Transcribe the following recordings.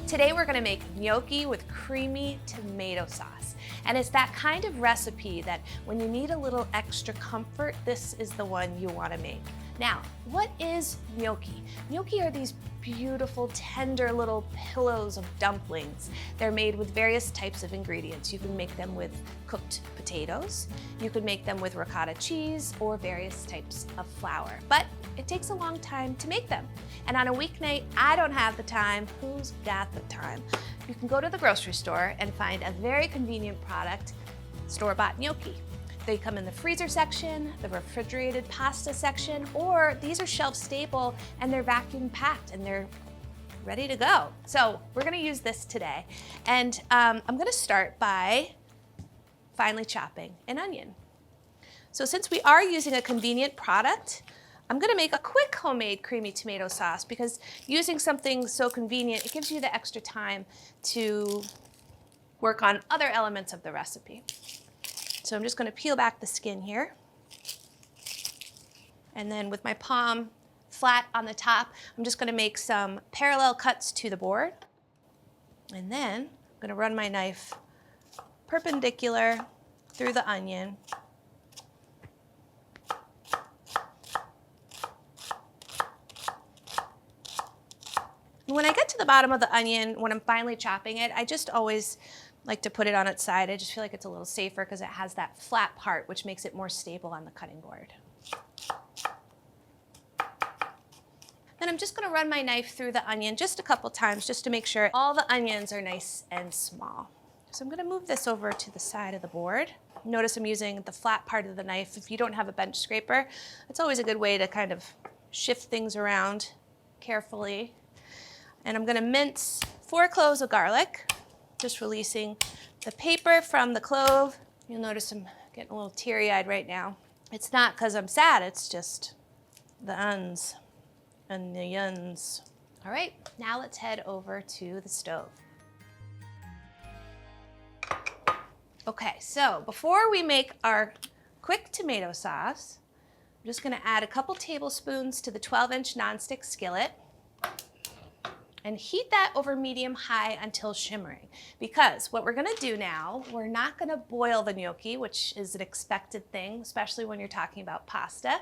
Today we're gonna make gnocchi with creamy tomato sauce. And it's that kind of recipe that when you need a little extra comfort, this is the one you wanna make. Now, what is gnocchi? Gnocchi are these beautiful, tender little pillows of dumplings. They're made with various types of ingredients. You can make them with cooked potatoes, you can make them with ricotta cheese, or various types of flour. But it takes a long time to make them. And on a weeknight, I don't have the time. Who's got the time? You can go to the grocery store and find a very convenient product, store-bought gnocchi. They come in the freezer section, the refrigerated pasta section, or these are shelf stable and they're vacuum packed and they're ready to go. So we're gonna use this today. And I'm gonna start by finely chopping an onion. So since we are using a convenient product, I'm gonna make a quick homemade creamy tomato sauce because using something so convenient, it gives you the extra time to work on other elements of the recipe. So I'm just gonna peel back the skin here. And then with my palm flat on the top, I'm just gonna make some parallel cuts to the board. And then I'm gonna run my knife perpendicular through the onion. When I get to the bottom of the onion, when I'm finally chopping it, I just always like to put it on its side. I just feel like it's a little safer because it has that flat part, which makes it more stable on the cutting board. Then I'm just gonna run my knife through the onion just a couple times just to make sure all the onions are nice and small. So I'm gonna move this over to the side of the board. Notice I'm using the flat part of the knife. If you don't have a bench scraper, it's always a good way to kind of shift things around carefully. And I'm gonna mince 4 cloves of garlic, just releasing the paper from the clove. You'll notice I'm getting a little teary-eyed right now. It's not because I'm sad, it's just the uns and the yuns. All right, now let's head over to the stove. Okay, so before we make our quick tomato sauce, I'm just gonna add a couple tablespoons to the 12-inch nonstick skillet and heat that over medium-high until shimmering. Because what we're gonna do now, we're not gonna boil the gnocchi, which is an expected thing, especially when you're talking about pasta.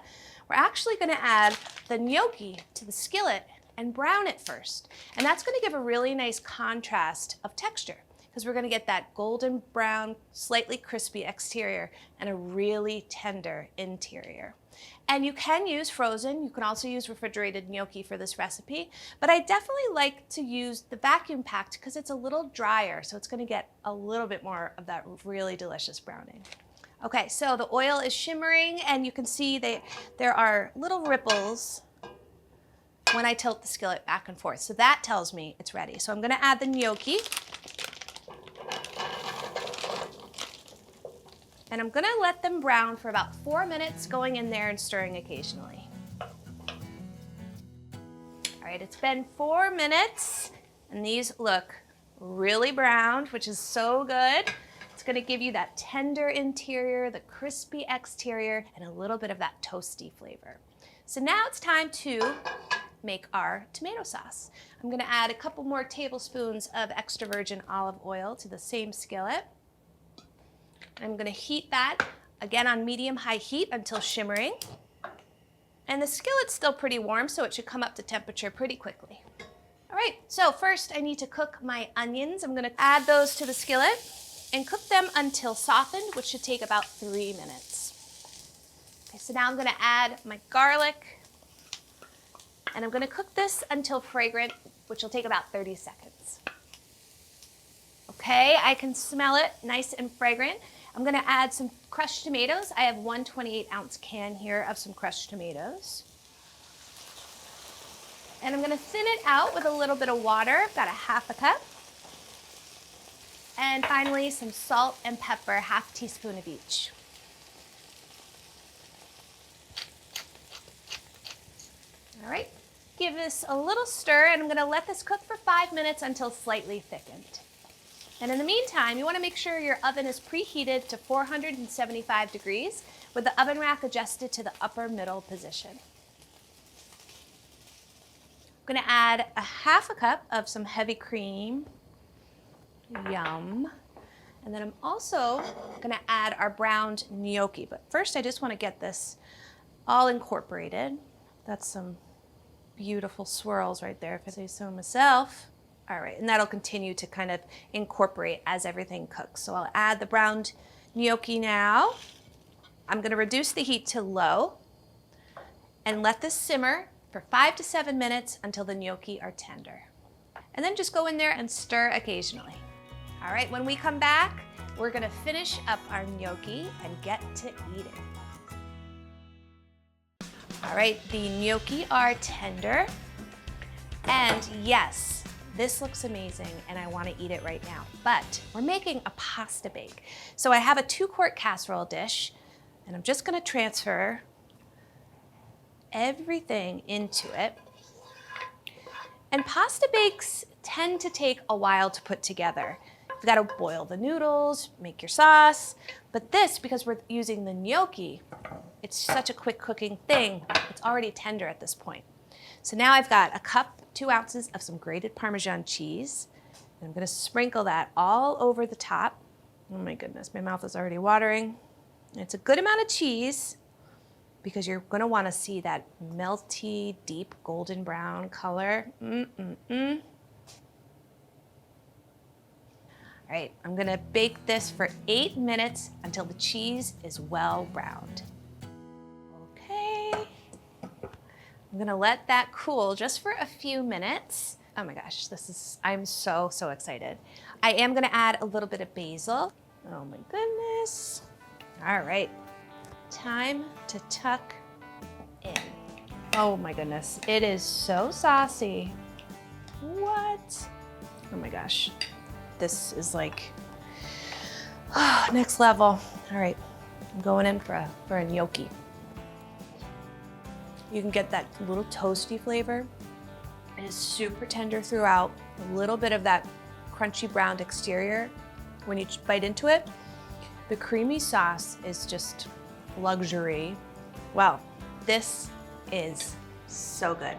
We're actually gonna add the gnocchi to the skillet and brown it first. And that's gonna give a really nice contrast of texture because we're gonna get that golden brown, slightly crispy exterior and a really tender interior. And you can use frozen, you can also use refrigerated gnocchi for this recipe, but I definitely like to use the vacuum packed because it's a little drier, so it's gonna get a little bit more of that really delicious browning. Okay, so the oil is shimmering and you can see there are little ripples when I tilt the skillet back and forth. So that tells me it's ready. So I'm gonna add the gnocchi. And I'm gonna let them brown for about 4 minutes, going in there and stirring occasionally. All right, it's been 4 minutes, and these look really browned, which is so good. It's gonna give you that tender interior, the crispy exterior, and a little bit of that toasty flavor. So now it's time to make our tomato sauce. I'm gonna add a couple more tablespoons of extra virgin olive oil to the same skillet. I'm gonna heat that, again on medium-high heat until shimmering. And the skillet's still pretty warm, so it should come up to temperature pretty quickly. All right, so first I need to cook my onions. I'm gonna add those to the skillet and cook them until softened, which should take about 3 minutes. Okay, so now I'm gonna add my garlic, and I'm gonna cook this until fragrant, which will take about 30 seconds. Okay, I can smell it, nice and fragrant. I'm gonna add some crushed tomatoes. I have 1 28-ounce can here of some crushed tomatoes. And I'm gonna thin it out with a little bit of water, about a 1/2 cup. And finally, some salt and pepper, 1/2 teaspoon of each. All right, give this a little stir, and I'm gonna let this cook for 5 minutes until slightly thickened. And in the meantime, you wanna make sure your oven is preheated to 475 degrees with the oven rack adjusted to the upper middle position. gonna add a half a cup of some heavy cream. Yum. And then I'm also gonna add our browned gnocchi. But first I just wanna get this all incorporated. That's some beautiful swirls right there, if I say so myself. All right, and that'll continue to kind of incorporate as everything cooks. So I'll add the browned gnocchi now. I'm gonna reduce the heat to low and let this simmer for 5 to 7 minutes until the gnocchi are tender. And then just go in there and stir occasionally. All right, when we come back, we're gonna finish up our gnocchi and get to eating. All right, the gnocchi are tender. And yes, this looks amazing and I wanna eat it right now, but we're making a pasta bake. So I have a 2-quart casserole dish and I'm just gonna transfer everything into it. And pasta bakes tend to take a while to put together. You've got to boil the noodles, make your sauce, but this, because we're using the gnocchi, it's such a quick cooking thing, it's already tender at this point. So now I've got a cup, 2 ounces of some grated Parmesan cheese. And I'm gonna sprinkle that all over the top. Oh my goodness, my mouth is already watering. It's a good amount of cheese because you're gonna wanna see that melty, deep golden brown color. All right, I'm gonna bake this for 8 minutes until the cheese is well browned. Okay, I'm gonna let that cool just for a few minutes. Oh my gosh, I'm so excited. I am gonna add a little bit of basil. Oh my goodness. All right, time to tuck in. Oh my goodness, it is so saucy. What? Oh my gosh. This is like, next level. All right, I'm going in for a gnocchi. You can get that little toasty flavor. It is super tender throughout. A little bit of that crunchy browned exterior. When you bite into it, the creamy sauce is just luxury. Wow, this is so good.